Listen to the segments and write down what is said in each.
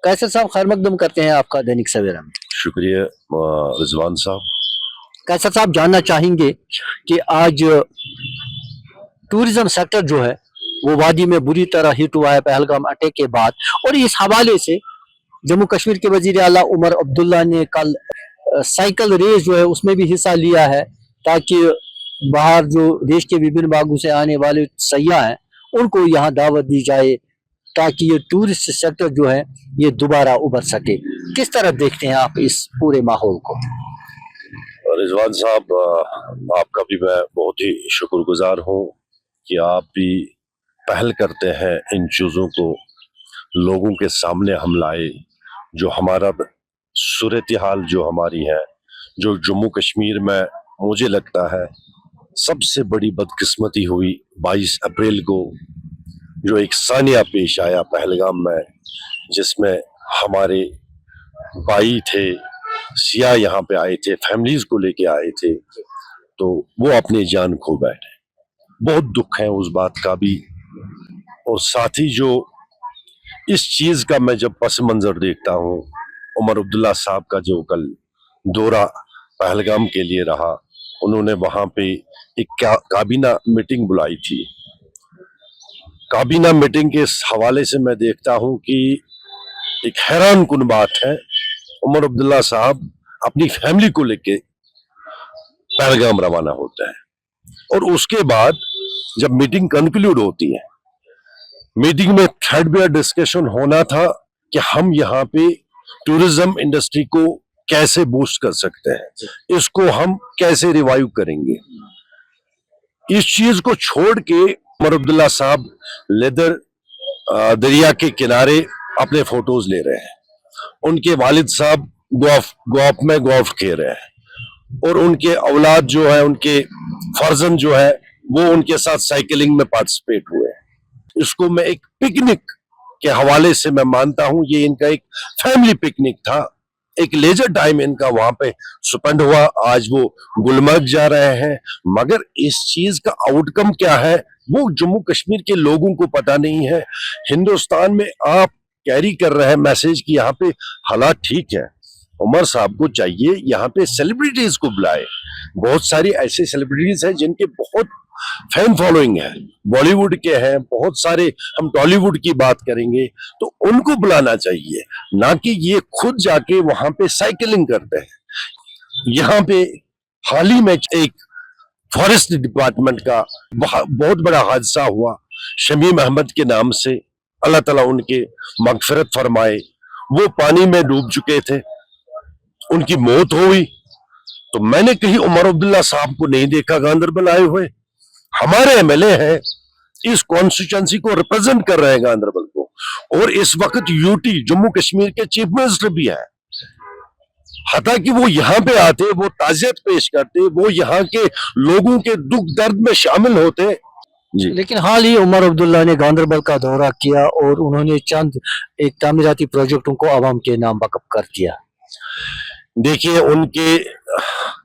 कैसर साहब खैर मकदम करते हैं आपका दैनिक सवेरा में। शुक्रिया रिजवान साहब। कैसर साहब जानना चाहेंगे कि आज टूरिज्म सेक्टर जो है वो वादी में बुरी तरह हिट हुआ है पहलगाम अटैक के बाद, और इस हवाले से जम्मू कश्मीर के वजीर आला उमर अब्दुल्ला ने कल साइकिल रेस जो है उसमें भी हिस्सा लिया है, ताकि बाहर जो देश के विभिन्न भागों से आने वाले सयाह हैं उनको यहाँ दावत दी जाए ताकि ये टूरिस्ट सेक्टर जो है ये दोबारा उभर सके। किस तरह देखते हैं आप इस पूरे माहौल को? रिजवान साहब, आपका भी मैं बहुत ही शुक्रगुजार हूँ कि आप भी पहल करते हैं इन चीज़ों को लोगों के सामने हम लाए। जो हमारा सूरत हाल जो हमारी है, जो जम्मू कश्मीर में मुझे लगता है सबसे बड़ी बदकिस्मती हुई 22 अप्रैल को जो एक सानिया पेश आया पहलगाम में, जिसमें हमारे भाई थे, सियाह यहाँ पे आए थे, फैमिलीज को लेके आए थे, तो वो अपनी जान खो बैठे। बहुत दुख है उस बात का भी। और साथ ही जो इस चीज का मैं जब पस मंजर देखता हूँ, उमर अब्दुल्ला साहब का जो कल दौरा पहलगाम के लिए रहा, उन्होंने वहां पे एक काबीना मीटिंग बुलाई थी। काबीना मीटिंग के हवाले से मैं देखता हूं कि एक हैरान कुन बात है, उमर अब्दुल्ला साहब अपनी फैमिली को लेके पहलगाम रवाना होता है और उसके बाद जब मीटिंग कंक्लूड होती है, मीटिंग में थ्रेडबेयर डिस्कशन होना था कि हम यहाँ पे टूरिज्म इंडस्ट्री को कैसे बूस्ट कर सकते हैं, इसको हम कैसे रिवाइव करेंगे। इस चीज को छोड़ के उमर अब्दुल्ला साहब लेदर दरिया के किनारे अपने फोटोज ले रहे हैं, उनके वालिद साहब गोल्फ में गोल्फ खेल रहे हैं और उनके औलाद जो है, उनके फर्जन जो है वो उनके साथ साइकिलिंग में पार्टिसिपेट हुए हैं। इसको मैं एक पिकनिक के हवाले से मैं मानता हूं, ये इनका एक फैमिली पिकनिक था, एक लेजर टाइम इनका वहां पे स्पेंड हुआ। आज वो गुलमर्ग जा रहे हैं, मगर इस चीज का आउटकम क्या है वो जम्मू कश्मीर के लोगों को पता नहीं है। हिंदुस्तान में आप कैरी कर रहे हैं मैसेज कि यहाँ पे हालात ठीक है। उमर साहब को चाहिए यहाँ पे सेलिब्रिटीज को बुलाए। बहुत सारी ऐसे सेलिब्रिटीज हैं जिनके बहुत फैन फॉलोइंग है, बॉलीवुड के हैं, बहुत सारे, हम टॉलीवुड की बात करेंगे तो उनको बुलाना चाहिए, ना कि ये खुद जाके वहां पे साइकिलिंग करते हैं। यहाँ पे हाल ही में एक फॉरेस्ट डिपार्टमेंट का बहुत बड़ा हादसा हुआ, शमीम अहमद के नाम से, अल्लाह ताला उनके मगफिरत फरमाए। वो पानी में डूब चुके थे, उनकी मौत हुई। तो मैंने कहीं उमर अब्दुल्ला साहब को नहीं देखा गांधरबल आए हुए। हमारे एमएलए हैं, इस कॉन्स्टिट्यूएंसी को रिप्रेजेंट कर रहे हैं गांधरबल को, और इस वक्त यूटी जम्मू कश्मीर के चीफ मिनिस्टर भी है। हता कि वो यहाँ पे आते, वो ताजियत पेश करते, वो यहाँ के लोगों के दुख दर्द में शामिल होते जी। लेकिन हाल ही उमर अब्दुल्ला ने गांधरबल का दौरा किया और उन्होंने चंद एक तामीराती प्रोजेक्टों को आवाम के नाम वक्फ कर दिया। देखिए, उनके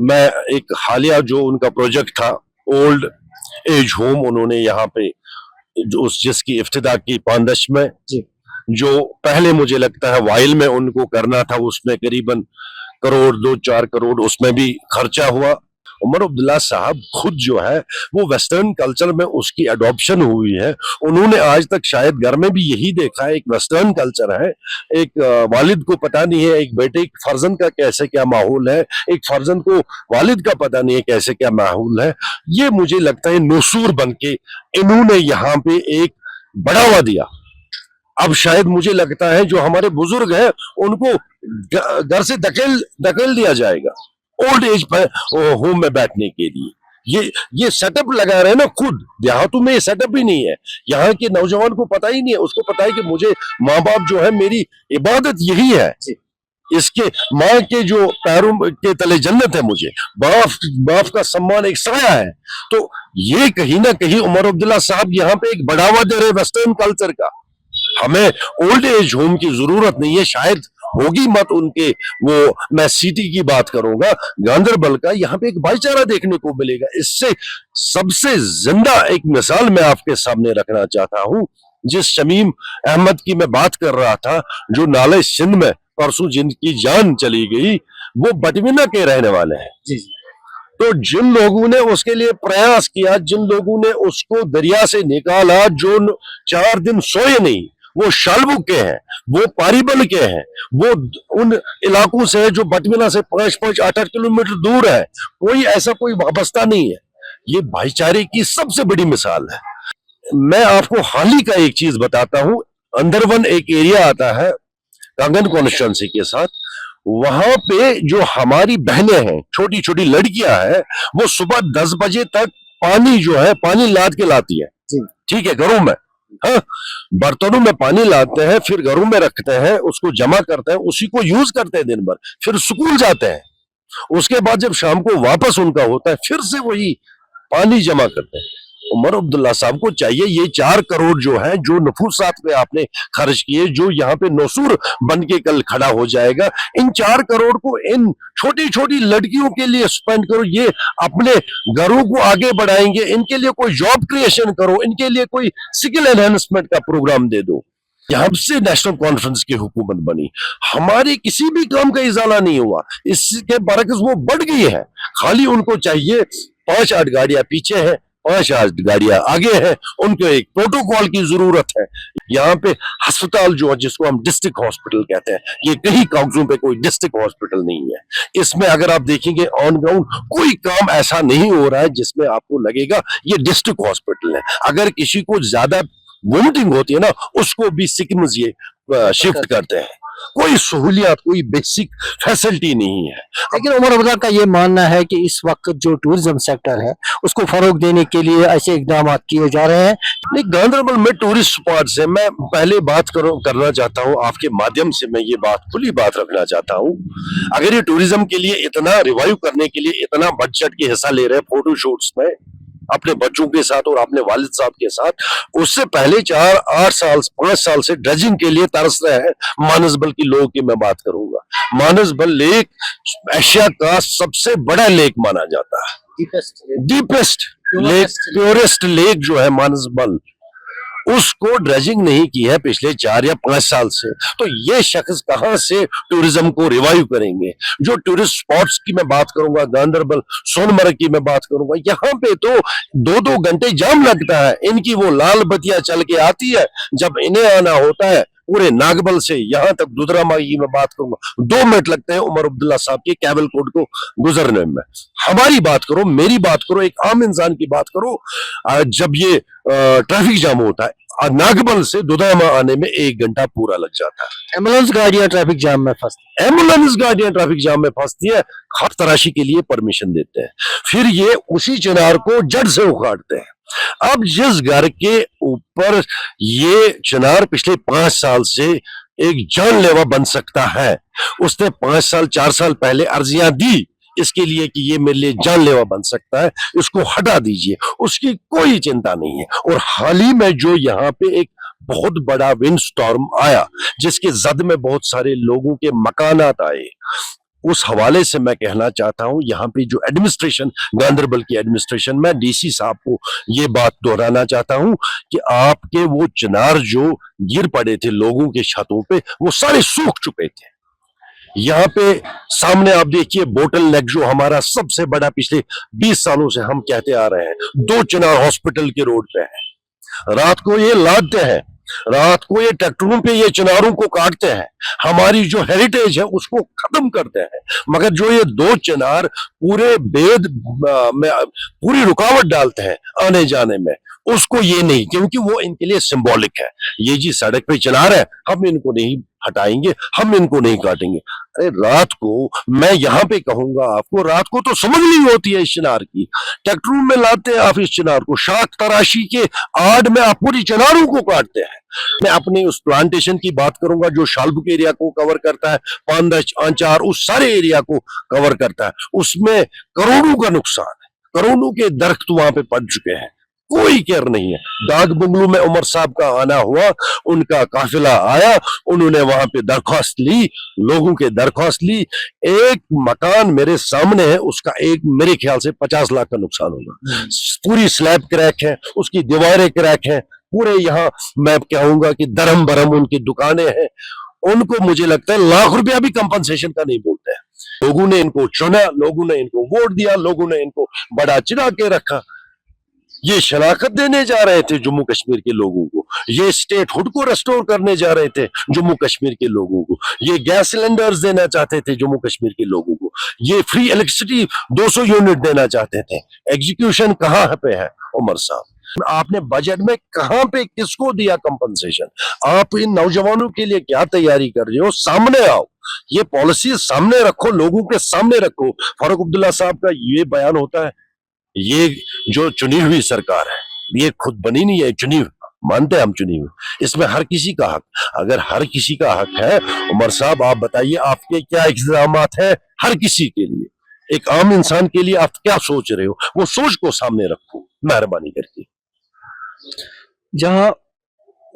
मैं एक हालिया जो उनका प्रोजेक्ट था ओल्ड एज होम, उन्होंने यहाँ पे जिसकी इफ्तिदा की पांदश में जी। जो पहले मुझे लगता है वाइल में उनको करना था, उसमें करीबन करोड़ 2-4 करोड़ उसमें भी खर्चा हुआ। उमर अब्दुल्ला साहब खुद जो है वो वेस्टर्न कल्चर में उसकी अडॉप्शन हुई है। उन्होंने आज तक शायद घर में भी यही देखा है, एक वेस्टर्न कल्चर है। एक वालिद को पता नहीं है एक बेटे एक फर्जन का कैसे क्या माहौल है, एक फर्जन को वालिद का पता नहीं है कैसे क्या माहौल है। ये मुझे लगता है नसूर बन के इन्होंने यहाँ पे एक बढ़ावा दिया। अब शायद मुझे लगता है जो हमारे बुजुर्ग हैं उनको घर से धकेल दिया जाएगा ओल्ड एज पर होम में बैठने के लिए। ये सेटअप लगा रहे हैं ना, खुद देहातों में ये सेटअप ही नहीं है। यहाँ के नौजवान को पता ही नहीं है, उसको पता है कि मुझे माँ बाप जो है मेरी इबादत यही है, इसके माँ के जो पैरों के तले जन्नत है, मुझे बाप का सम्मान एक साया है। तो ये कहीं ना कहीं उमर अब्दुल्ला साहब यहाँ पे एक बढ़ावा दे रहे वेस्टर्न कल्चर का। हमें ओल्ड एज होम की जरूरत नहीं है, शायद होगी मत उनके, वो मैं सिटी की बात करूंगा, गांधरबल का यहाँ पे एक भाईचारा देखने को मिलेगा। इससे सबसे जिंदा एक मिसाल मैं आपके सामने रखना चाहता हूं। जिस शमीम अहमद की मैं बात कर रहा था, जो नाले सिंध में परसों जिनकी जान चली गई, वो बटविना के रहने वाले हैं। जी तो जिन लोगों ने उसके लिए प्रयास किया, जिन लोगों ने उसको दरिया से निकाला, जो 4 दिन सोए नहीं, वो शालबुग के हैं, वो पारीबल के हैं, वो उन इलाकों से जो बटविना से 5-5, 8-8 किलोमीटर दूर है, कोई ऐसा कोई वाबस्ता नहीं है। ये भाईचारे की सबसे बड़ी मिसाल है। मैं आपको हाल ही का एक चीज बताता हूँ। अंदरवन एक एरिया आता है कांगन कॉन्स्टिट्यूंसी के साथ, वहां पे जो हमारी बहनें हैं, छोटी छोटी लड़कियां हैं, वो सुबह 10 बजे तक पानी जो है, पानी लाद के लाती है। जी। ठीक है, घरों में, हाँ, बर्तनों में पानी लाते हैं, फिर घरों में रखते हैं, उसको जमा करते हैं, उसी को यूज करते हैं दिन भर, फिर स्कूल जाते हैं। उसके बाद जब शाम को वापस उनका होता है, फिर से वही पानी जमा करते हैं। उमर अब्दुल्ला साहब को चाहिए, ये 4 करोड़ जो है, जो नफूसात पे आपने खर्च किए, जो यहाँ पे नसूर बन के कल खड़ा हो जाएगा, इन 4 करोड़ को इन छोटी छोटी लड़कियों के लिए स्पेंड करो। ये अपने घरों को आगे बढ़ाएंगे, इनके लिए कोई जॉब क्रिएशन करो, इनके लिए कोई स्किल एनहेंसमेंट का प्रोग्राम दे दो। यहाँ से नेशनल कॉन्फ्रेंस की हुकूमत बनी, हमारे किसी भी काम का इजाला नहीं हुआ, इसके बरक्स वो बढ़ गई है। खाली उनको चाहिए 5-8 गाड़ियां पीछे हैं, 5-8 गाड़ियां आगे हैं, उनको एक प्रोटोकॉल की जरूरत है। यहाँ पे अस्पताल जो है, जिसको हम डिस्ट्रिक्ट हॉस्पिटल कहते हैं, ये कहीं कागजों पे कोई डिस्ट्रिक्ट हॉस्पिटल नहीं है। इसमें अगर आप देखेंगे ऑन ग्राउंड कोई काम ऐसा नहीं हो रहा है जिसमें आपको लगेगा ये डिस्ट्रिक्ट हॉस्पिटल है। अगर किसी को ज्यादा वोमिटिंग होती है ना, उसको भी सिक्किम ये शिफ्ट करते हैं। कोई सहूलियत, कोई बेसिक फैसिलिटी नहीं है। लेकिन उमर अब्दुल्ला का ये मानना है कि इस वक्त जो टूरिज्म सेक्टर है उसको फरोग देने के लिए ऐसे इकदाम किए जा रहे हैं। नहीं, गांधरबल में टूरिस्ट स्पॉट से मैं पहले बात करना चाहता हूँ, आपके माध्यम से मैं ये बात खुली बात रखना चाहता हूँ। अगर ये टूरिज्म के लिए इतना रिवाइव करने के लिए इतना बजट के हिस्सा ले रहे हैं फोटो शूट्स में अपने बच्चों के साथ और अपने वालिद साहब के साथ, उससे पहले 4-8 साल 5 साल से ड्रेजिंग के लिए तरस रहे हैं मानसबल की लोगों की मैं बात करूंगा। मानसबल लेक एशिया का सबसे बड़ा लेक माना जाता है, डीपेस्ट लेक, प्योरेस्ट लेक जो है मानसबल, उसको ड्रेजिंग नहीं की है पिछले 4 या 5 साल से। तो ये शख्स कहां से टूरिज्म को रिवाइव करेंगे? जो टूरिस्ट स्पॉट्स की मैं बात करूंगा, गांधरबल सोनमर्ग की मैं बात करूंगा, यहाँ पे तो 2-2 घंटे जाम लगता है। इनकी वो लाल बत्तियां चल के आती है, जब इन्हें आना होता है पूरे नागबल से यहाँ तक दुधरा माही में बात करूंगा 2 मिनट लगते हैं उमर अब्दुल्ला साहब के कैबल कोड को गुजरने में। हमारी बात करो, मेरी बात करो, एक आम इंसान की बात करो, जब ये ट्रैफिक जाम होता है नागबल से दुधरा आने में 1 घंटा पूरा लग जाता है। एम्बुलेंस गाड़ियां ट्रैफिक जाम में फंसती, एम्बुलेंस गाड़ियां ट्रैफिक जाम में फंसती है, खाक तराशी के लिए परमिशन देते हैं, फिर ये उसी चिनार को जड़ से उखाड़ते हैं। अब जिस घर के ऊपर ये चिनार पिछले 5 साल से एक जानलेवा बन सकता है, उसने 5 साल 4 साल पहले अर्जियां दी इसके लिए कि ये मेरे लिए जानलेवा बन सकता है, इसको हटा दीजिए, उसकी कोई चिंता नहीं है। और हाल ही में जो यहाँ पे एक बहुत बड़ा विंड स्टॉर्म आया, जिसके जद में बहुत सारे लोगों के मकानात आए, उस हवाले से मैं कहना चाहता हूं, यहाँ पे जो एडमिनिस्ट्रेशन, गांधरबल की एडमिनिस्ट्रेशन, मैं डीसी साहब को ये बात दोहराना चाहता हूं कि आपके वो चिनार जो गिर पड़े थे लोगों के छतों पे, वो सारे सूख चुके थे। यहाँ पे सामने आप देखिए बोटल नेक जो हमारा सबसे बड़ा पिछले 20 सालों से हम कहते आ रहे हैं, 2 चिनार हॉस्पिटल के रोड पे है। रात को ये लादते हैं, रात को ये ट्रैक्टरों पे ये चिनारों को काटते हैं, हमारी जो हेरिटेज है उसको खत्म करते हैं। मगर जो ये 2 चिनार पूरे बेद में पूरी रुकावट डालते हैं आने जाने में, उसको ये नहीं, क्योंकि वो इनके लिए सिंबॉलिक है। ये जी सड़क पे चिनार है, हम इनको नहीं हटाएंगे, हम इनको नहीं काटेंगे। अरे रात को मैं यहाँ पे कहूंगा आपको, रात को तो समझ नहीं होती है इस चिनार की, ट्रैक्टरों में लाते हैं आप इस चिनार को, शाख तराशी के आड़ में आप पूरी चिनारों को काटते हैं। मैं अपने उस प्लांटेशन की बात करूंगा जो शालबुग एरिया को कवर करता है, पांदच, आंचार, उस सारे एरिया को कवर करता है, उसमें करोड़ों का नुकसान है, करोड़ों के दरख्त वहां पे पड़ चुके हैं, कोई केयर नहीं है। डाक बंगलू में उमर साहब का आना हुआ, उनका काफिला आया, उन्होंने वहां पे दरख्वास्त ली, लोगों के दरख्वास्त ली। एक मकान मेरे सामने है, उसका एक मेरे ख्याल से 50 लाख का नुकसान होगा। पूरी स्लैब क्रैक है, उसकी दीवारें क्रैक हैं, पूरे यहाँ मैं कहूंगा कि दरम बरम उनकी दुकानें हैं, उनको मुझे लगता है लाख रुपया भी कंपनसेशन का नहीं बोलते हैं। लोगों ने इनको चुना, लोगों ने इनको वोट दिया, लोगों ने इनको बड़ा चिढ़ा के रखा। ये शनाख्त देने जा रहे थे जम्मू कश्मीर के लोगों को, ये स्टेट हुड को रेस्टोर करने जा रहे थे जम्मू कश्मीर के लोगों को, ये गैस सिलेंडर्स देना चाहते थे जम्मू कश्मीर के लोगों को, ये फ्री इलेक्ट्रिसिटी 200 यूनिट देना चाहते थे। एग्जीक्यूशन कहाँ पे है उमर साहब? आपने बजट में कहां पे किसको दिया कंपनसेशन? आप इन नौजवानों के लिए क्या तैयारी कर रहे हो? सामने आओ, ये पॉलिसी सामने रखो, लोगों के सामने रखो। फारूक अब्दुल्ला साहब का ये बयान होता है, ये जो चुनी हुई सरकार है, ये खुद बनी नहीं है, चुनी हुई, मानते हैं हम चुनी हुई, इसमें हर किसी का हक, अगर हर किसी का हक है, उमर साहब आप बताइए आपके क्या इल्जामात हैं हर किसी के लिए? एक आम इंसान के लिए आप क्या सोच रहे हो? वो सोच को सामने रखो मेहरबानी करके। जहां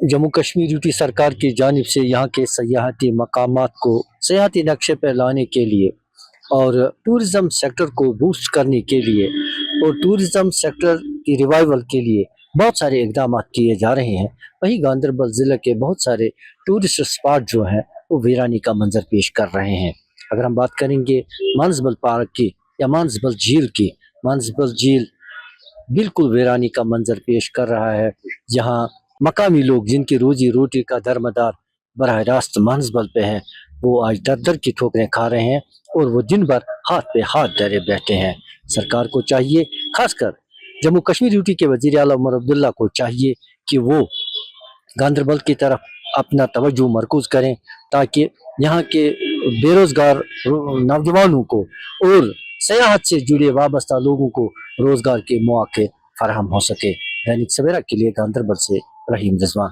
जम्मू कश्मीर यूटी सरकार की जानिब से यहाँ के सयाहती मकामात को सयाहती नक्शे पर लाने के लिए और टूरिज़म सेक्टर को बूस्ट करने के लिए और टूरिज़म सेक्टर की रिवाइवल के लिए बहुत सारे इकदाम किए जा रहे हैं। वहीं गांदरबल ज़िले के बहुत सारे टूरिस्ट स्पॉट जो हैं वो वीरानी का मंजर पेश कर रहे हैं। अगर हम बात करेंगे मानसबल पार्क की या मानसबल झील की, मानसबल झील बिल्कुल वीरानी का मंजर पेश कर रहा है, जहाँ मकामी लोग जिनकी रोजी रोटी का दरमदार बराह रास्त मानसबल पे है, वो आज दर दर की ठोकरें खा रहे हैं और वो दिन भर हाथ पे हाथ धरे बैठे हैं। सरकार को चाहिए, खासकर जम्मू कश्मीर यूटी के वज़ीर आला उमर अब्दुल्ला को चाहिए कि वो गांदरबल की तरफ अपना तवज्जो मरकूज करें, ताकि यहाँ के बेरोजगार नौजवानों को और सयाहत से जुड़े वाबस्ता लोगों को रोजगार के मौके फराहम हो सके। दैनिक सवेरा के लिए गांदरबल से रहीम रिजवान।